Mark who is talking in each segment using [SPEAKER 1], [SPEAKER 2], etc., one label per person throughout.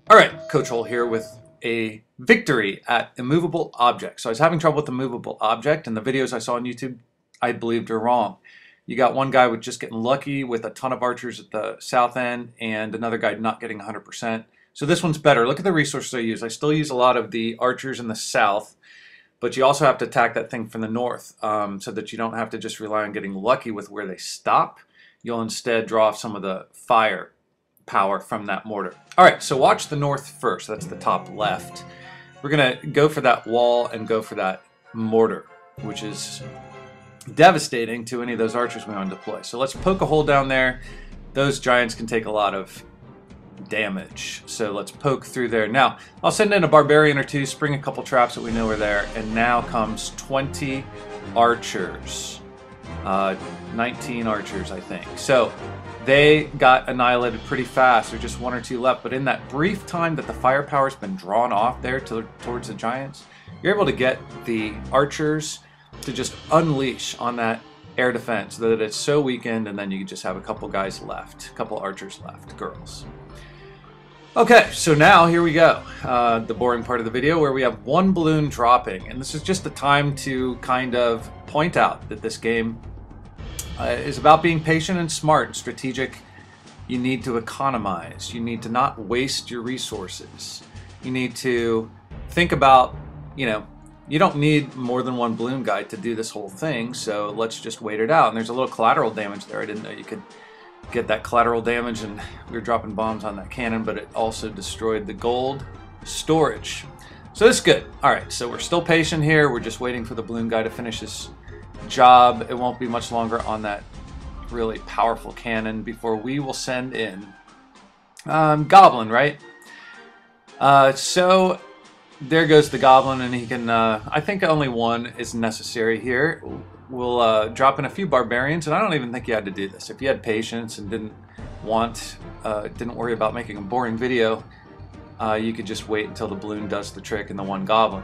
[SPEAKER 1] All right, Coach Hole here with a victory at Immovable Object. So I was having trouble with Immovable Object, and the videos I saw on YouTube, I believed are wrong. You got one guy with just getting lucky with a ton of archers at the south end, and another guy not getting 100%. So this one's better. Look at the resources I use. I still use a lot of the archers in the south, but you also have to attack that thing from the north so that you don't have to just rely on getting lucky with where they stop. You'll instead draw off some of the fire power from that mortar. All right, so watch the north first. That's the top left. We're gonna go for that wall and go for that mortar, which is devastating to any of those archers we want to deploy. So let's poke a hole down there. Those giants can take a lot of damage. So let's poke through there. Now, I'll send in a barbarian or two, spring a couple traps that we know are there, and now comes 20 archers. 19 archers, I think. So they got annihilated pretty fast. There's just one or two left. But in that brief time that the firepower's been drawn off there towards the giants, you're able to get the archers to just unleash on that air defense so that it's so weakened, and then you just have a couple guys left, a couple archers left, girls. Okay, so now here we go. The boring part of the video where we have one balloon dropping. And this is just the time to kind of point out that this game is about being patient and smart and strategic. You need to economize. You need to not waste your resources. You need to think about, you don't need more than one balloon guy to do this whole thing, so let's just wait it out. And there's a little collateral damage there. I didn't know you could get that collateral damage, and we were dropping bombs on that cannon, but it also destroyed the gold storage. So this is good. All right, so we're still patient here. We're just waiting for the balloon guy to finish his job. It won't be much longer on that really powerful cannon before we will send in Goblin, right? So there goes the Goblin, and he can, I think only one is necessary here. We'll drop in a few barbarians, and I don't even think you had to do this. If you had patience and didn't worry about making a boring video, you could just wait until the balloon does the trick and the one Goblin.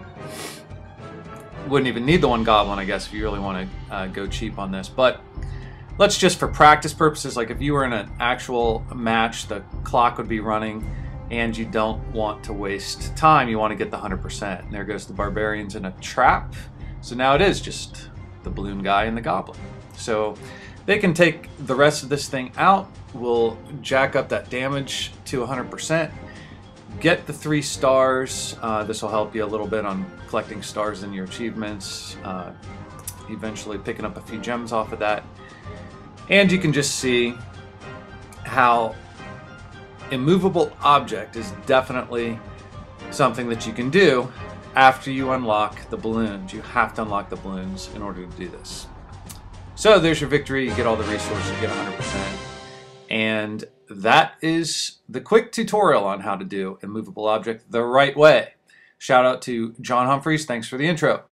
[SPEAKER 1] Wouldn't even need the one Goblin, I guess, if you really want to go cheap on this. But let's just, for practice purposes, like if you were in an actual match, the clock would be running, and you don't want to waste time. You want to get the 100%. And there goes the barbarians in a trap. So now it is just the balloon guy and the Goblin. So they can take the rest of this thing out. We'll jack up that damage to 100%. Get the 3 stars. This will help you a little bit on collecting stars in your achievements. Eventually picking up a few gems off of that. And you can just see how Immovable Object is definitely something that you can do after you unlock the balloons. You have to unlock the balloons in order to do this. So there's your victory. You get all the resources, you get 100%. And that is the quick tutorial on how to do Immovable Object the right way. Shout out to John Humphreys. Thanks for the intro.